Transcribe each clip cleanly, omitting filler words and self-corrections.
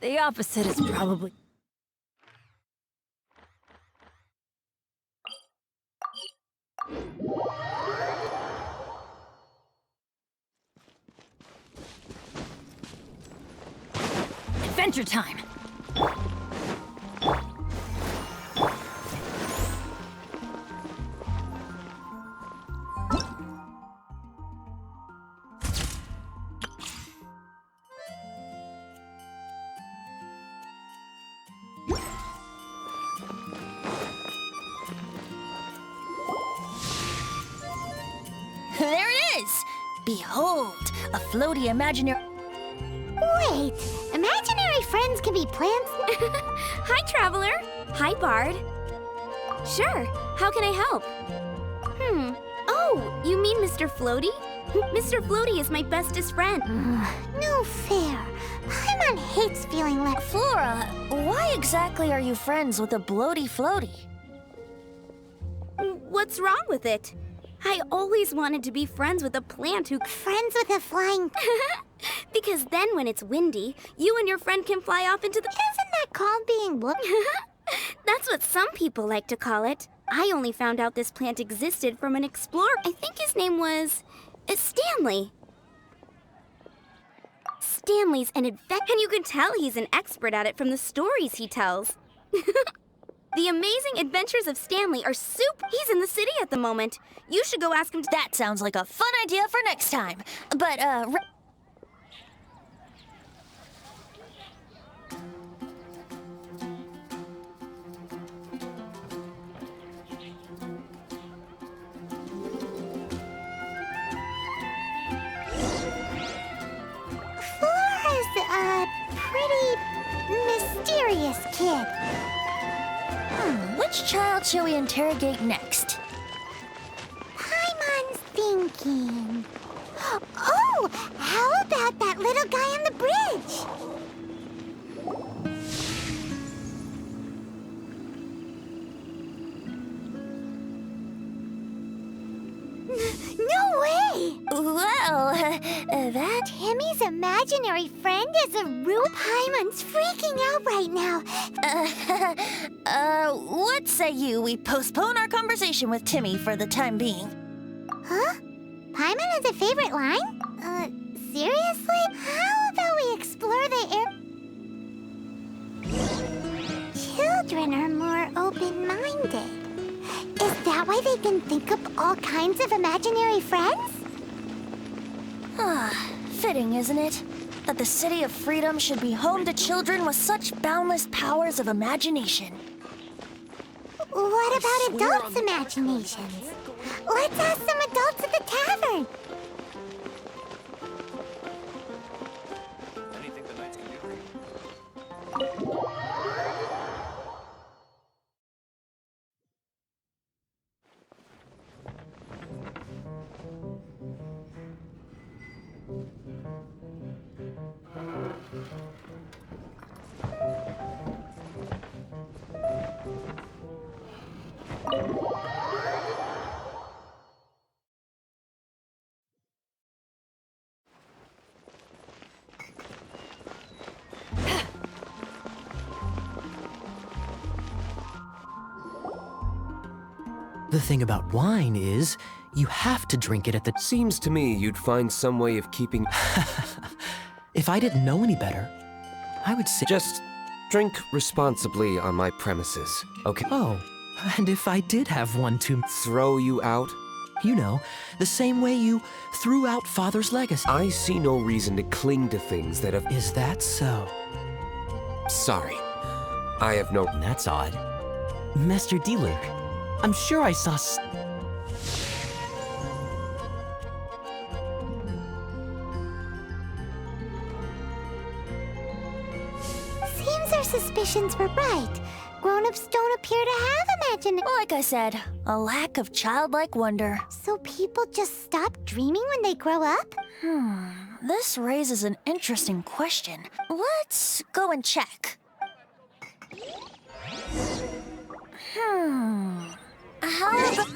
The opposite is probably... Adventure time! There it is! Behold, a floaty imaginary... Wait, imaginary friends can be plants? Hi, Traveler. Hi, Bard. Sure, how can I help? Oh, you mean Mr. Floaty? Mr. Floaty is my bestest friend. No fair. Paimon hates feeling left. Flora, why exactly are you friends with a bloaty floaty? What's wrong with it? I always wanted to be friends with a plant who... Friends with a flying... Because then when it's windy, you and your friend can fly off into the... Isn't that called being looked? That's what some people like to call it. I only found out this plant existed from an explorer. I think his name was... Stanley. Stanley's an adventurer, and you can tell he's an expert at it from the stories he tells. The amazing adventures of Stanley are super... He's in the city at the moment. You should go ask him to... That sounds like a fun idea for next time. But, Flora's a pretty mysterious kid. which child shall we interrogate next? Paimon's thinking. Oh, how about that little guy on the bridge? No way! Well, that... Timmy's imaginary friend is a rude. Paimon's freaking out right now. What say we postpone our conversation with Timmy for the time being? Huh? Paimon has a favorite line? Seriously? How about we explore the air... Children are more open-minded. Is that why they can think up all kinds of imaginary friends? Fitting, isn't it? That the City of Freedom should be home to children with such boundless powers of imagination. What about adults' imaginations? Let's ask some adults at the tavern. Anything the knights can do for you? The thing about wine is, you have to drink it at the... Seems to me you'd find some way of keeping... If I didn't know any better, I would say... Just drink responsibly on my premises, okay? Oh, and if I did have one to... Throw you out? You know, the same way you threw out Father's legacy. I see no reason to cling to things that have... Is that so? Sorry. I have no... That's odd. Master D-Luke, I'm sure I saw... Seems our suspicions were right. Grown-ups don't appear to have imagination. Like I said, a lack of childlike wonder. So people just stop dreaming when they grow up? This raises an interesting question. Let's go and check. How about...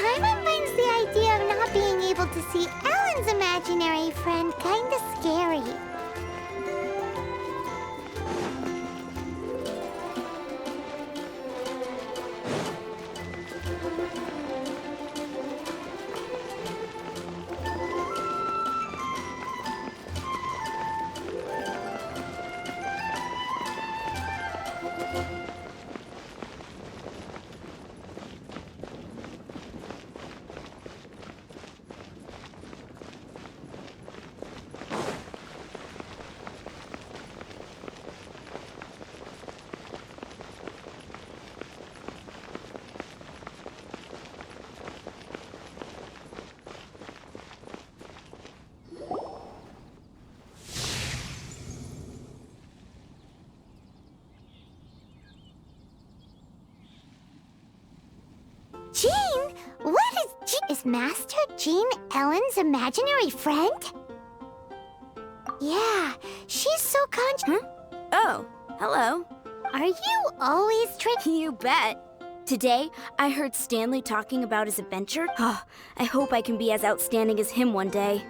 Paimon finds the idea of not being able to see Ellen's imaginary friend kinda scary. Jean? What is Jean? Is Master Jean Ellen's imaginary friend? Yeah, she's so Oh, hello. Are you always You bet. Today, I heard Stanley talking about his adventure. Oh, I hope I can be as outstanding as him one day.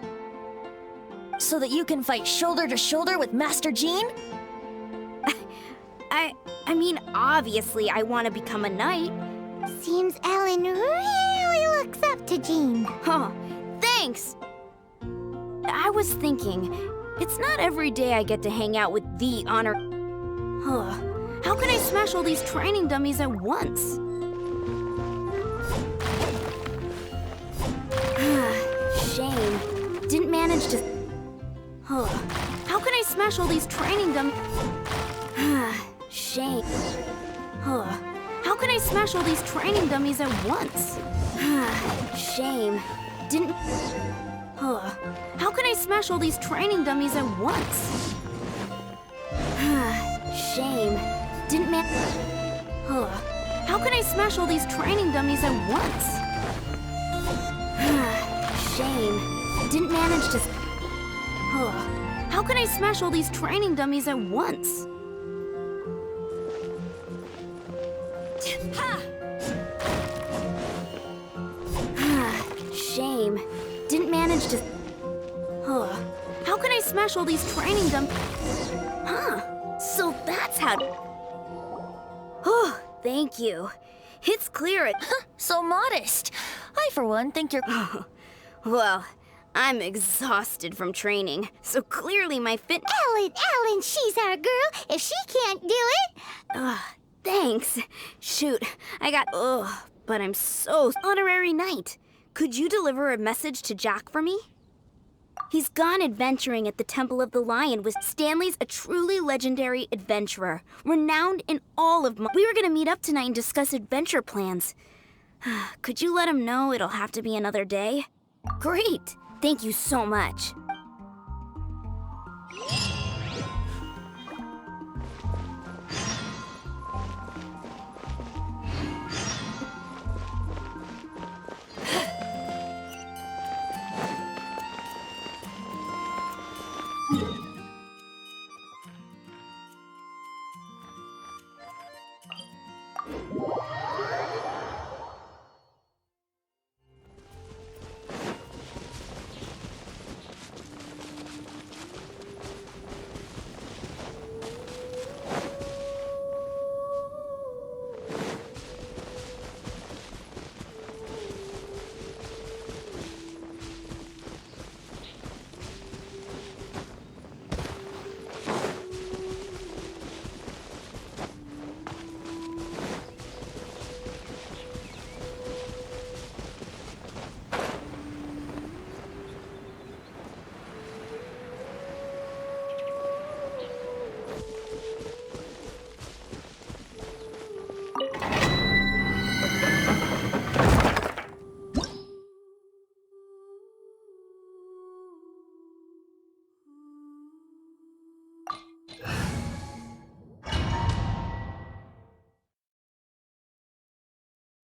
So that you can fight shoulder to shoulder with Master Jean? I mean, obviously, I want to become a knight. Seems Ellen really looks up to Jean. Huh, thanks! I was thinking, it's not every day I get to hang out with the honor... Huh, how can I smash all these training dummies at once? Shame. Didn't manage to... Huh, how can I smash all these training dummies? Shame. Huh. How can I smash all these training dummies at once? Shame. Didn't... How can I smash all these training dummies at once? Shame. Didn't How can I smash all these training dummies at once? Shame. Didn't manage to... How can I smash all these training dummies at once? Shame. Didn't manage to... How can I smash all these training So that's how... Oh, thank you. It's clear it... So modest. I, for one, think you're... Well, I'm exhausted from training, so clearly my fit... Ellen, she's our girl. If she can't do it... Thanks. Shoot, I got... but I'm so... Honorary knight. Could you deliver a message to Jack for me? He's gone adventuring at the Temple of the Lion with Stanley's a truly legendary adventurer, renowned in all of... We were gonna meet up tonight and discuss adventure plans. Could you let him know it'll have to be another day? Great! Thank you so much.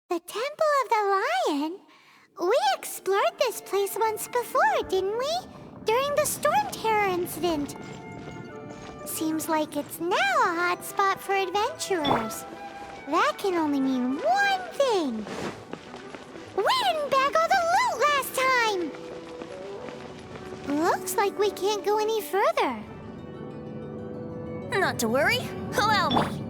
The Temple of the Lion? We explored this place once before, didn't we? During the Storm Terror incident. Seems like it's now a hot spot for adventurers. That can only mean one thing. We do we can't go any further. Not to worry, allow me.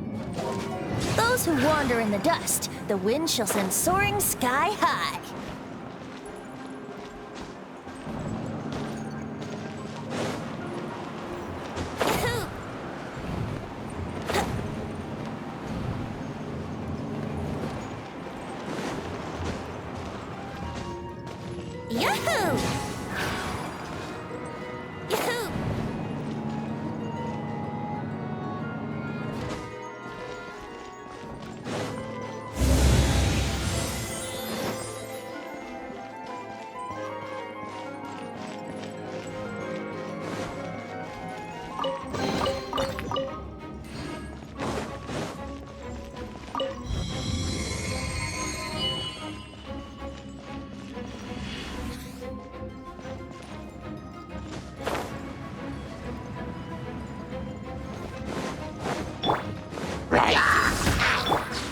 Those who wander in the dust, the wind shall send soaring sky high. Yahoo! Yahoo!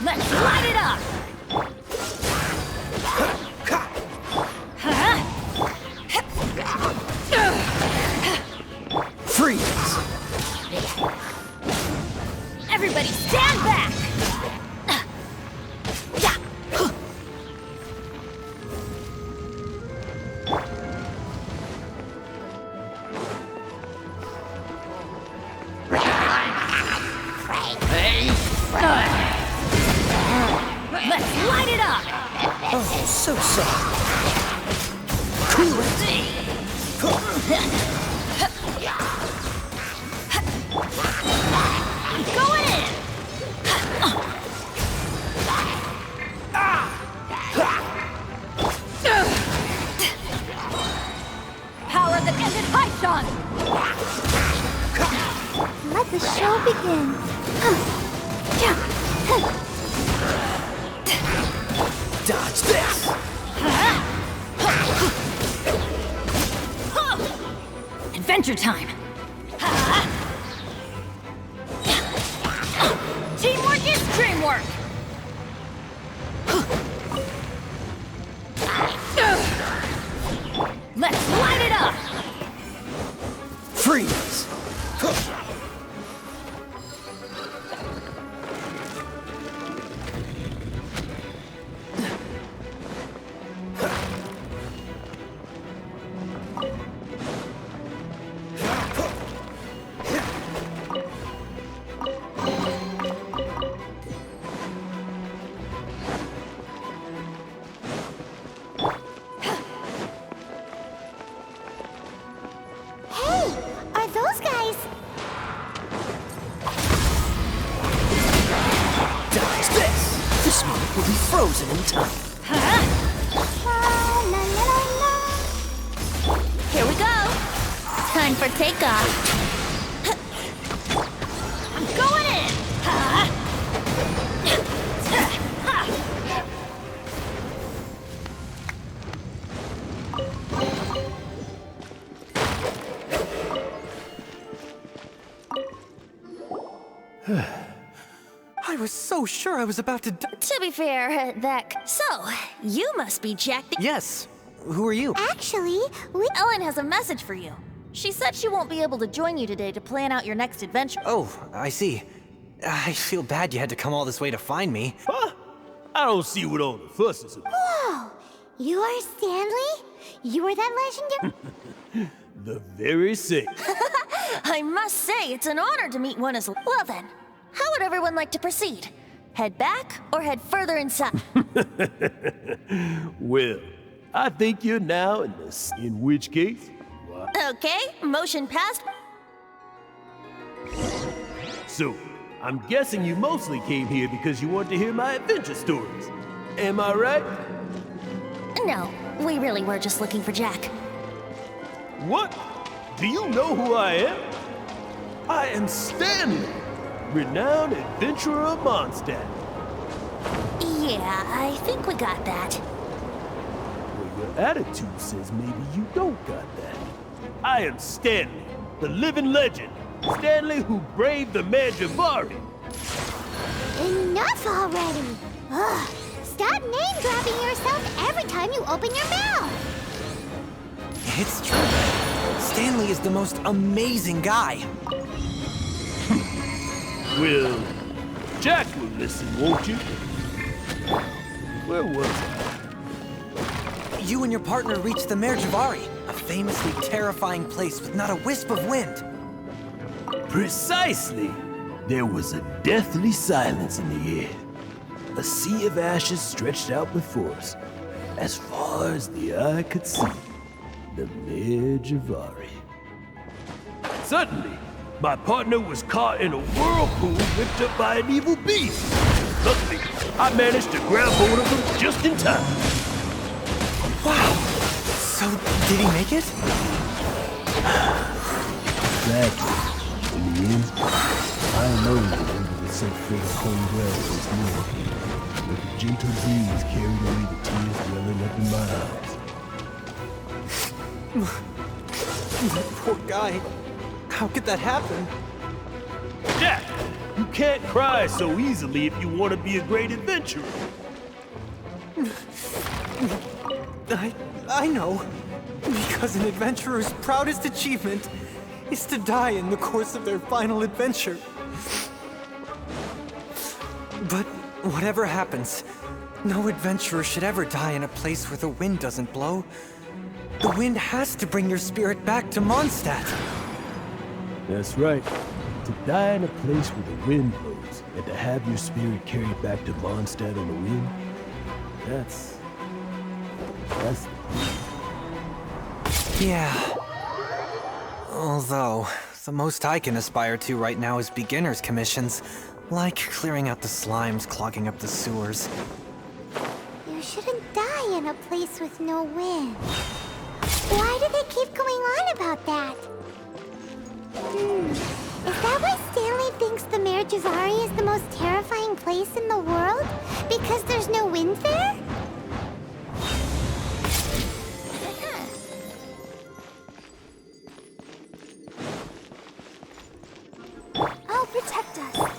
Let's light it up! Freeze! Everybody stand back! Let's light it up! Oh, so soft. Cool it. Going in! Power that ended Python! Let the show begin. Dodge this. Adventure time! Teamwork is dreamwork! Let's light it up! Freeze. Hey, are those guys? Dodge this. This moment will be frozen in time. La, la, la, la. Here we go! Time for takeoff! I'm going in! I was so sure I was about to die. To be fair, So, you must be Jack the... Yes. Who are you? Actually, we... Ellen has a message for you. She said she won't be able to join you today to plan out your next adventure. Oh, I see. I feel bad you had to come all this way to find me. Huh? I don't see what all the fuss is about. Whoa! You are Stanley? You are that legendary... The very same. I must say, it's an honor to meet one as... Well then, how would everyone like to proceed? Head back or head further inside? Well, I think you're now in this. In which case, why? Okay, motion passed. So, I'm guessing you mostly came here because you want to hear my adventure stories. Am I right? No, we really were just looking for Jack. What? Do you know who I am? I am Stanley, renowned adventurer of Mondstadt. Yeah, I think we got that. Well, your attitude says maybe you don't got that. I am Stanley, the living legend. Stanley who braved the Manjavari. Enough already! Ugh, stop name-dropping yourself every time you open your mouth! It's true. Stanley is the most amazing guy. Well, Jack will listen, won't you? Where was I? You and your partner reached the Mare Javari, a famously terrifying place with not a wisp of wind. Precisely! There was a deathly silence in the air. A sea of ashes stretched out before us, as far as the eye could see. The Mare Javari. Suddenly, my partner was caught in a whirlpool whipped up by an evil beast. Luckily, I managed to grab hold of him just in time. Wow! So, did he make it? Exactly. In the end, I alone remember the sacred cold breath was near. With a gentle breeze carried away the tears welling up in my eyes. That poor guy. How could that happen? Jack, you can't cry so easily if you want to be a great adventurer. I know. Because an adventurer's proudest achievement is to die in the course of their final adventure. But whatever happens, no adventurer should ever die in a place where the wind doesn't blow. The wind has to bring your spirit back to Mondstadt. That's right. To die in a place where the wind blows, and to have your spirit carried back to Mondstadt on the wind, that's... Yeah. Although, the most I can aspire to right now is beginner's commissions, like clearing out the slimes clogging up the sewers. You shouldn't die in a place with no wind. Why do they keep going on about that? Is that why Stanley thinks the Mare Javari is the most terrifying place in the world? Because there's no wind there? Oh, protect us.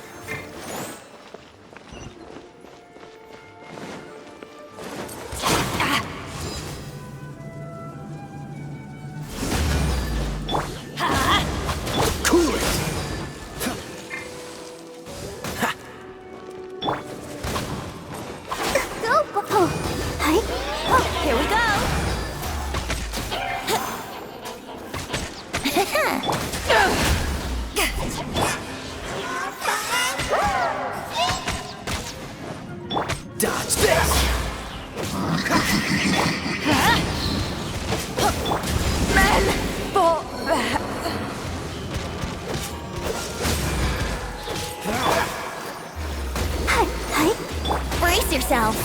Brace yourself.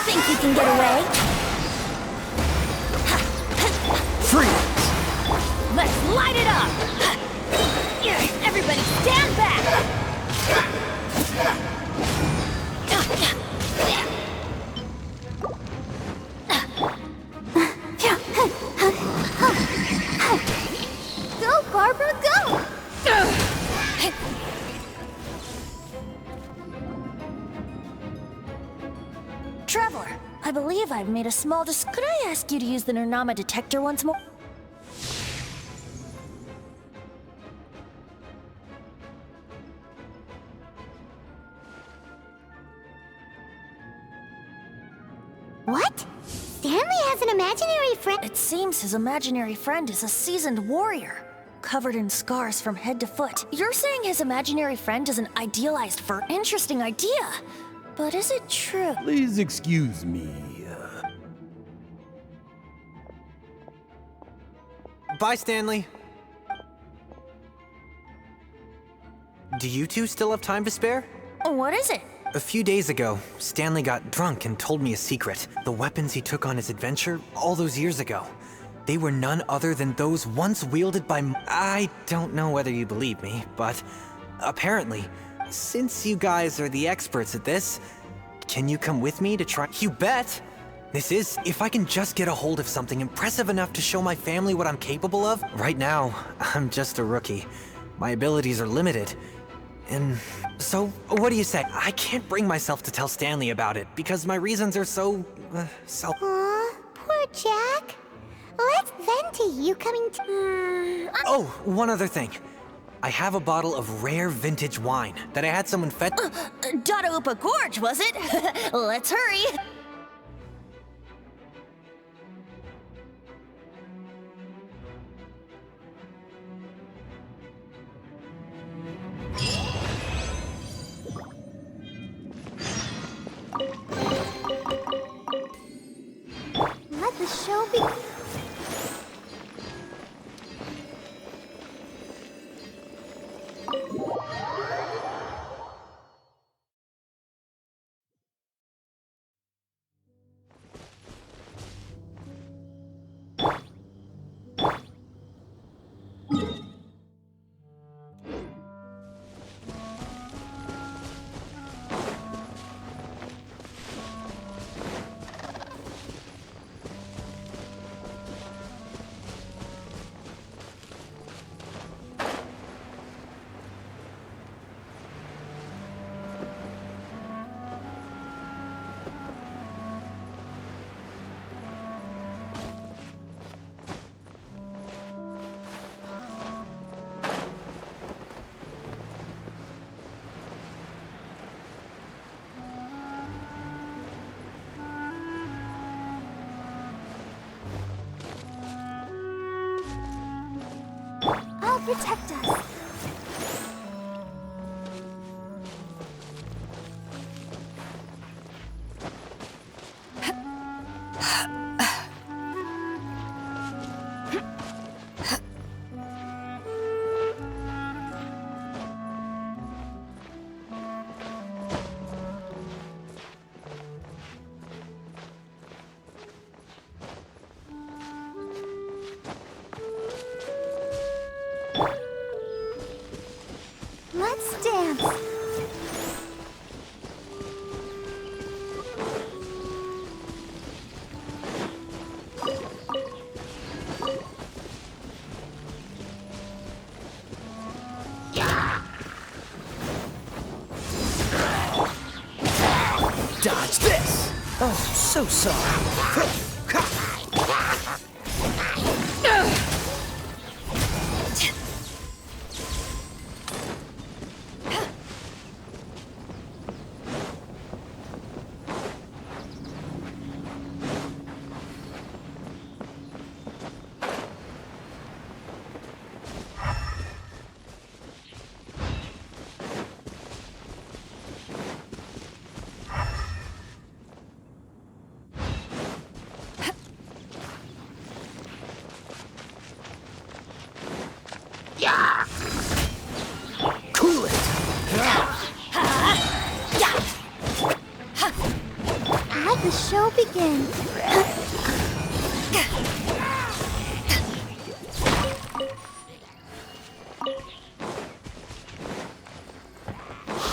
Think you can get away? Freeze! Let's light it up! Everybody stand back! Go, Barbara, go! Traveler, I believe I've made a small Could I ask you to use the Nernama detector once more? What? Stanley has an imaginary friend? It seems his imaginary friend is a seasoned warrior, covered in scars from head to foot. You're saying his imaginary friend is an idealized Interesting idea. But is it true? Please excuse me. Bye, Stanley. Do you two still have time to spare? What is it? A few days ago, Stanley got drunk and told me a secret. The weapons he took on his adventure all those years ago. They were none other than those once wielded by... I don't know whether you believe me, but apparently, since you guys are the experts at this, can you come with me to try? You bet! This is, if I can just get a hold of something impressive enough to show my family what I'm capable of. Right now, I'm just a rookie. My abilities are limited. And so, what do you say? I can't bring myself to tell Stanley about it because my reasons are so... Aw, Jack. Let's vent to you coming to... Oh, one other thing. I have a bottle of rare vintage wine that I had someone fetch. Dada Gorge, was it? Let's hurry. Let the show be... I'll protect us. Let's dance. Dodge this! Oh, so sorry. Cool it! Let the show begin.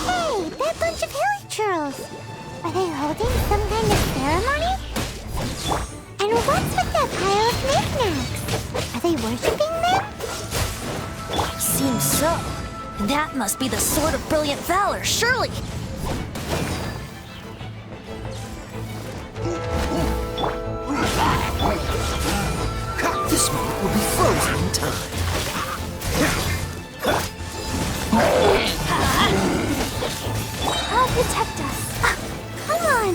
Hey, that bunch of hilichurls. Are they holding some kind of ceremony? And what's with that pile of knickknacks? Are they worshipping them? Seems so. That must be the Sword of Brilliant Valor, surely. This moment will be frozen in time. I'll protect us. Come on,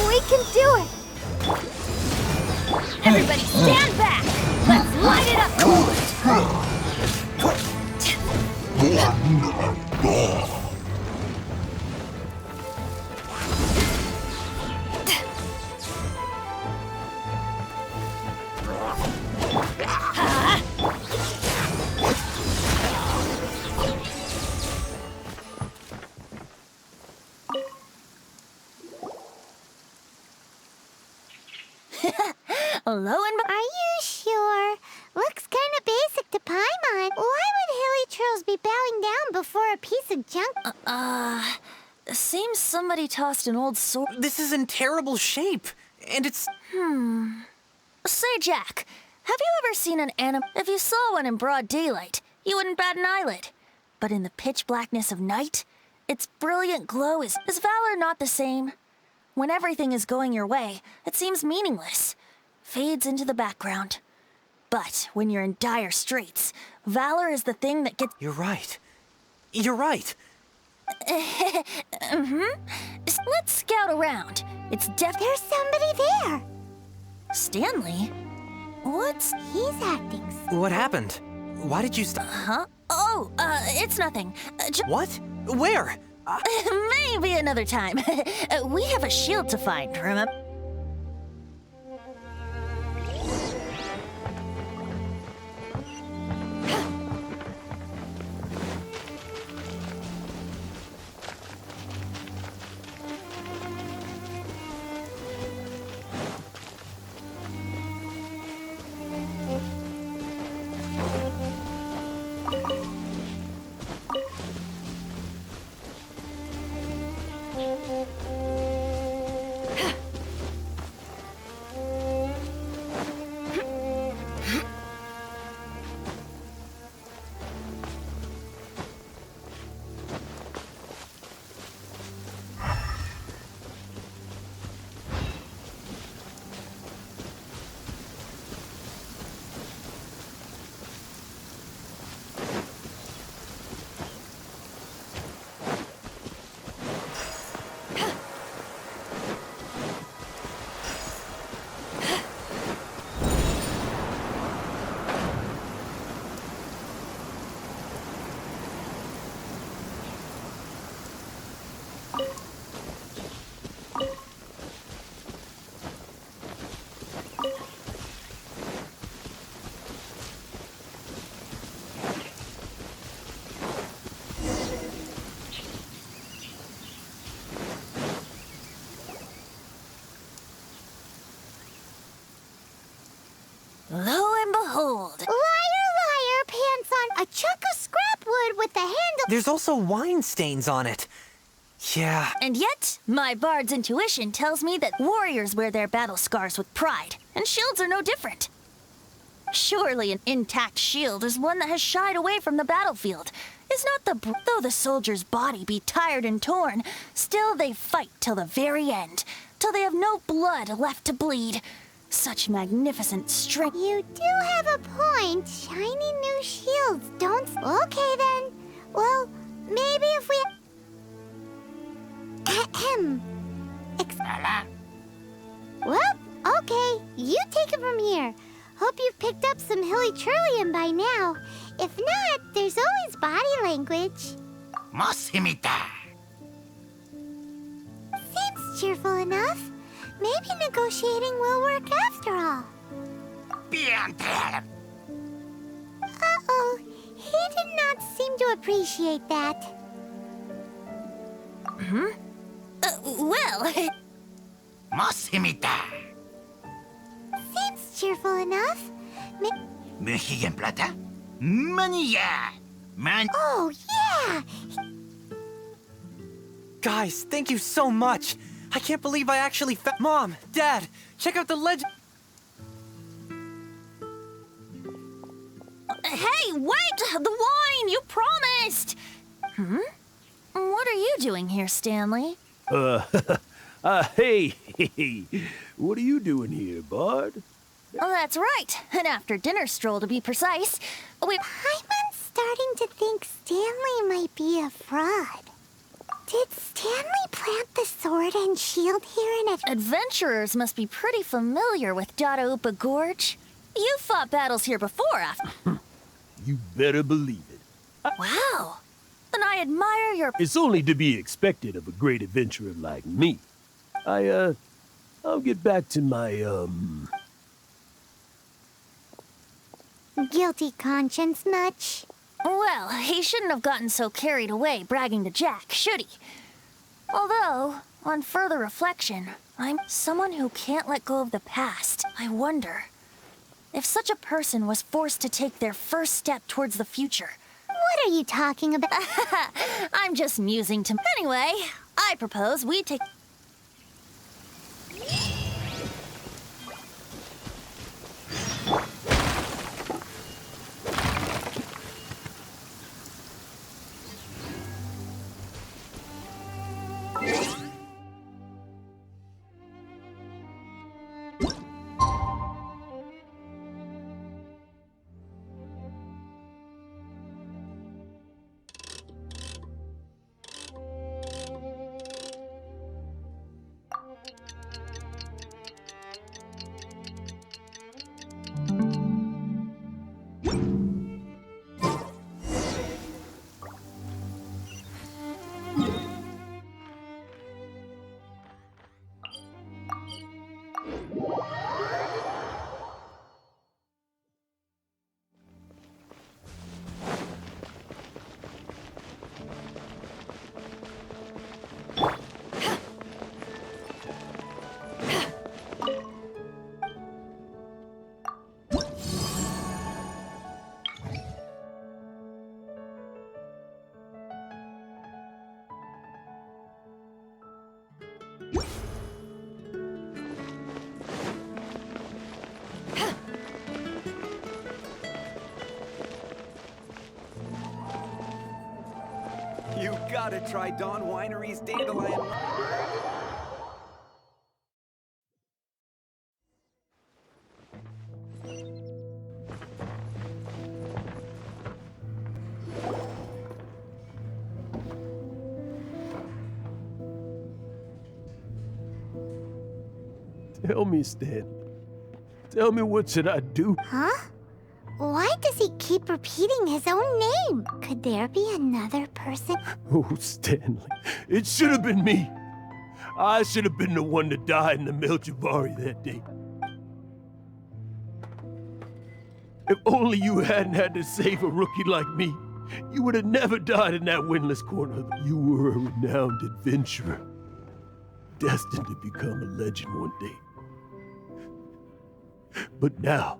we can do it. Everybody stand back! Let's light it up! Cool it! Are you sure? Looks kind of basic to Paimon. Why would hilichurls be bowing down before a piece of junk? Seems somebody tossed an old sword. This is in terrible shape, and it's... Say, Jack, have you ever seen an animal? If you saw one in broad daylight, you wouldn't bat an eyelid. But in the pitch blackness of night, its brilliant glow is valor not the same? When everything is going your way, it seems meaningless. fades into the background. But when you're in dire straits, valor is the thing that gets... You're right. You're right. Let's scout around. It's There's somebody there. Stanley? What's... He's acting. What happened? Why did you stop? Huh? Oh, it's nothing. What? Where? Maybe another time. We have a shield to find, remember? Lo and behold. Liar, liar, pants on a chunk of scrap wood with the handle. There's also wine stains on it. Yeah. And yet, my bard's intuition tells me that warriors wear their battle scars with pride, and shields are no different. Surely an intact shield is one that has shied away from the battlefield. Is not though the soldier's body be tired and torn, still they fight till the very end, till they have no blood left to bleed. Such magnificent strength. You do have a point. Shiny new shields don't... Okay then. Well, maybe if we... Ahem. Well, okay. You take it from here. Hope you've picked up some hilly trillium by now. If not, there's always body language. Seems cheerful enough. Maybe negotiating will work after all. Uh-oh. He did not seem to appreciate that. Well... Seems cheerful enough. Oh, yeah! Guys, thank you so much. I can't believe I actually found... Mom, Dad, check out the legend... Hey, wait! The wine! You promised! What are you doing here, Stanley? Hey, what are you doing here, Bard? Oh, that's right. An after-dinner stroll, to be precise. I'm starting to think Stanley might be a fraud. Did Stanley plant the sword and shield here in it? Adventurers must be pretty familiar with Dada Gorge. You fought battles here before, after... You better believe it. Wow. Then I admire your... It's only to be expected of a great adventurer like me. I'll get back to my, Guilty conscience much? Well, he shouldn't have gotten so carried away bragging to Jack, should he? Although, on further reflection, I'm someone who can't let go of the past. I wonder if such a person was forced to take their first step towards the future. What are you talking about? I'm just musing to... Anyway, I propose we take... You gotta try Dawn Winery's dandelion. Tell me, Stan. Tell me, what should I do? Huh? Why does he keep repeating his own name? Could there be another person? Oh, Stanley, it should have been me. I should have been the one that died in the Melchivari that day. If only you hadn't had to save a rookie like me, you would have never died in that windless corner. You were a renowned adventurer, destined to become a legend one day. But now...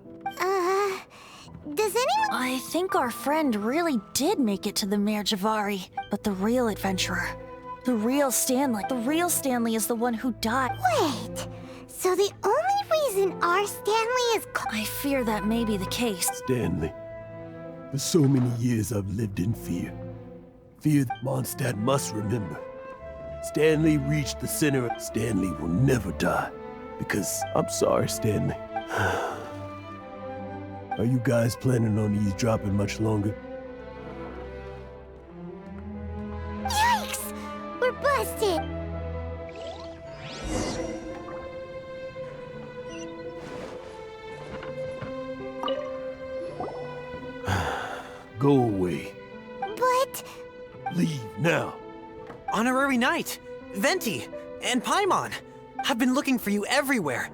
Does anyone... I think our friend really did make it to the Merjavari, but the real adventurer, the real Stanley is the one who died. Wait, so the only reason our Stanley is... I fear that may be the case. Stanley, for so many years I've lived in fear. Fear that Mondstadt must remember. Stanley reached the center. Stanley will never die. Because, I'm sorry, Stanley. Are you guys planning on eavesdropping much longer? Yikes! We're busted! Go away. But... Leave now. Honorary Knight, Venti, and Paimon. I've been looking for you everywhere.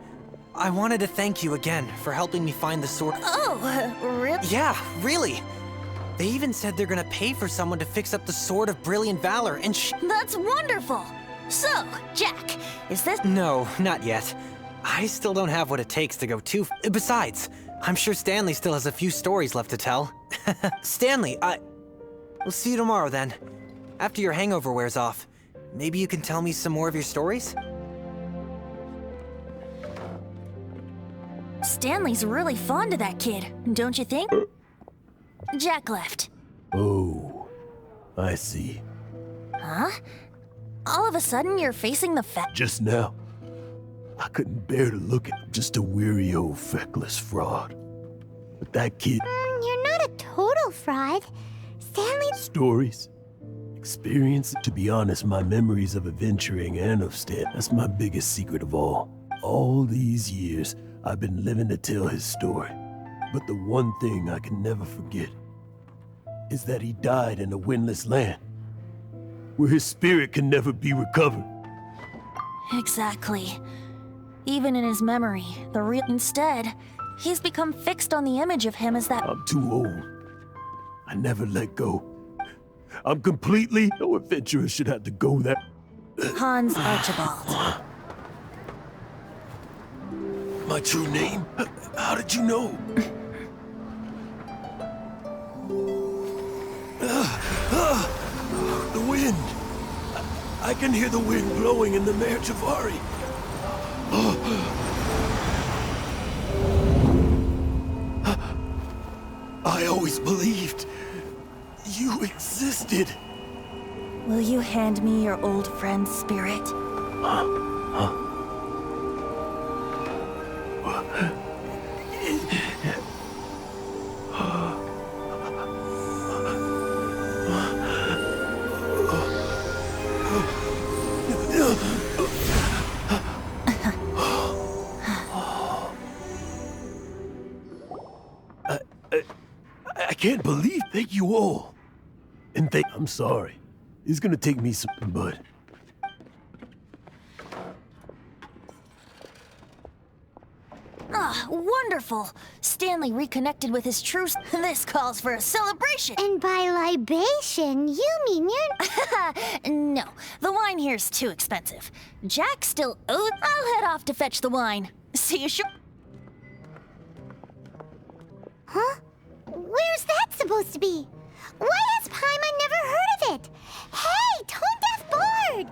I wanted to thank you again for helping me find the sword. Oh, really? Yeah, really. They even said they're gonna pay for someone to fix up the Sword of Brilliant Valor and That's wonderful! So, Jack, is this... No, not yet. I still don't have what it takes to go too... Besides, I'm sure Stanley still has a few stories left to tell. Stanley, we'll see you tomorrow then. After your hangover wears off. Maybe you can tell me some more of your stories? Stanley's really fond of that kid, don't you think? Jack left. Oh, I see. Huh? All of a sudden, you're facing the fact. Just now, I couldn't bear to look at him. Just a weary old feckless fraud. But that kid... You're not a total fraud. Stanley... Stories, experience. To be honest, my memories of adventuring and of Stan, that's my biggest secret of all. All these years, I've been living to tell his story. But the one thing I can never forget is that he died in a windless land, where his spirit can never be recovered. Exactly. Even in his memory, Instead, he's become fixed on the image of him as that... I'm too old. I never let go. I'm completely... No adventurer should have to go that... Hans Archibald. My true name? How did you know? The wind. I can hear the wind blowing in the Merjavari. I always believed you existed. Will you hand me your old friend's spirit? I can't believe. Thank you all. And I'm sorry. It's gonna take me some, but... Ah, wonderful! Stanley reconnected with his true... This calls for a celebration! And by libation, you mean you're... No, the wine here's too expensive. Jack still owes... I'll head off to fetch the wine. See you Huh? Where's that supposed to be? Why has Paimon never heard of it? Hey, Tone Deaf Bard!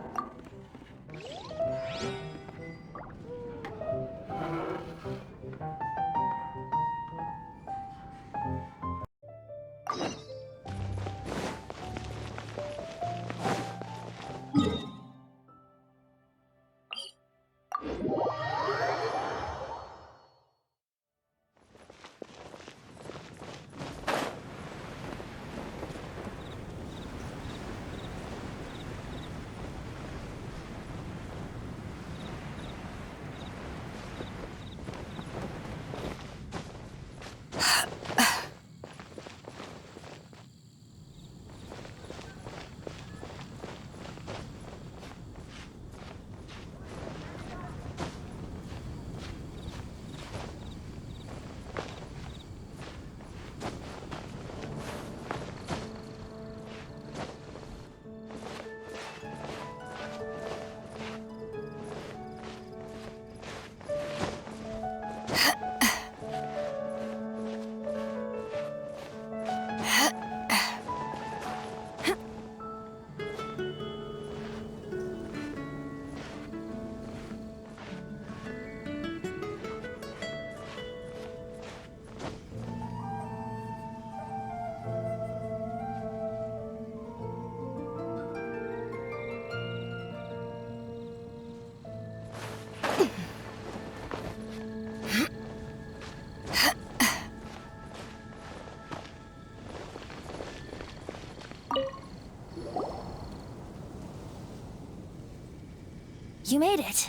You made it.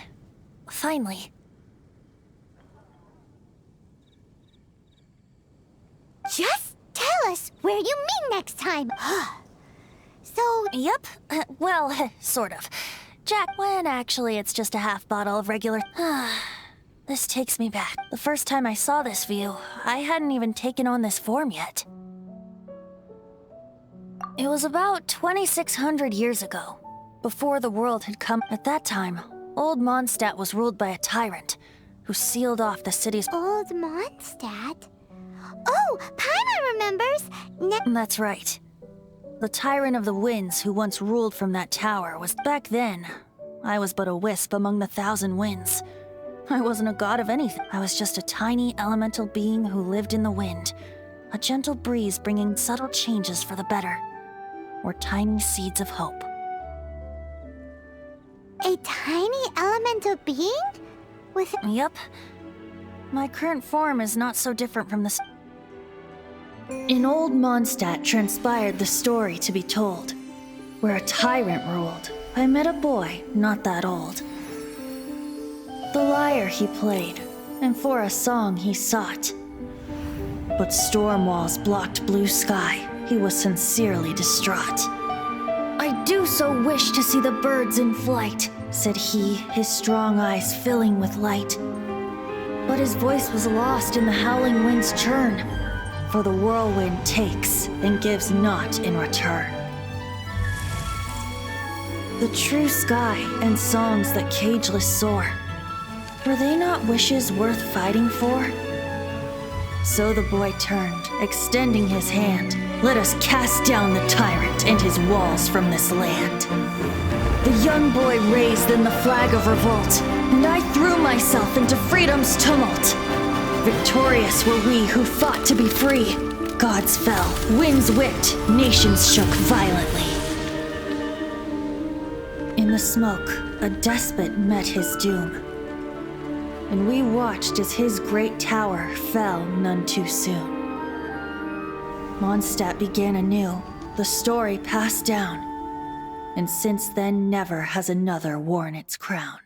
Finally. Just tell us where you meet next time. So... Yep. Well, sort of. Jack, when actually it's just a half bottle of regular... This takes me back. The first time I saw this view, I hadn't even taken on this form yet. It was about 2,600 years ago, before the world had come. At that time, Old Mondstadt was ruled by a tyrant who sealed off the city's... Old Mondstadt? Oh, Paimon remembers! That's right. The tyrant of the winds who once ruled from that tower was... Back then, I was but a wisp among the thousand winds. I wasn't a god of anything. I was just a tiny elemental being who lived in the wind. A gentle breeze bringing subtle changes for the better. Or tiny seeds of hope. A tiny elemental being? With... Yep. My current form is not so different from this. In Old Mondstadt transpired the story to be told, where a tyrant ruled. I met a boy not that old. The lyre he played, and for a song he sought. But storm walls blocked blue sky. He was sincerely distraught. I do so wish to see the birds in flight, said he, his strong eyes filling with light. But his voice was lost in the howling wind's churn, for the whirlwind takes and gives not in return. The true sky and songs that cageless soar, were they not wishes worth fighting for? So the boy turned, extending his hand. Let us cast down the tyrant and his walls from this land. The young boy raised then the flag of revolt, and I threw myself into freedom's tumult. Victorious were we who fought to be free. Gods fell, winds whipped, nations shook violently. In the smoke, a despot met his doom. And we watched as his great tower fell none too soon. Mondstadt began anew, the story passed down, and since then never has another worn its crown.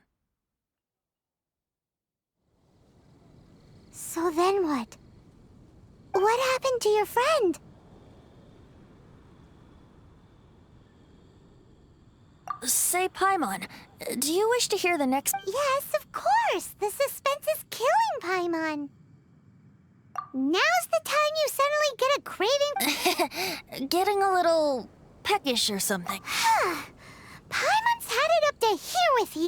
So then what? What happened to your friend? Say, Paimon, do you wish to hear the next... Yes, of course! The suspense is killing, Paimon. Now's the time you suddenly get a craving... Getting a little peckish or something. Paimon's had it up to here with you.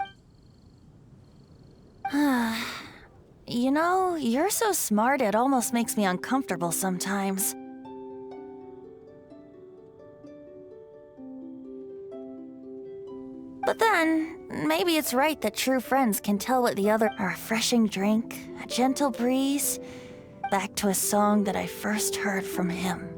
You know, you're so smart it almost makes me uncomfortable sometimes. But then, maybe it's right that true friends can tell what the other... A refreshing drink, a gentle breeze, back to a song that I first heard from him.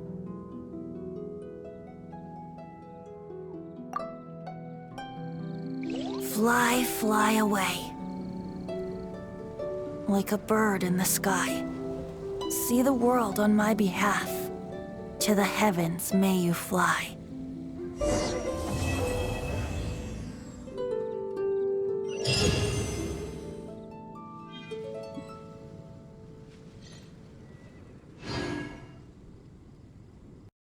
Fly, fly away. Like a bird in the sky. See the world on my behalf. To the heavens may you fly.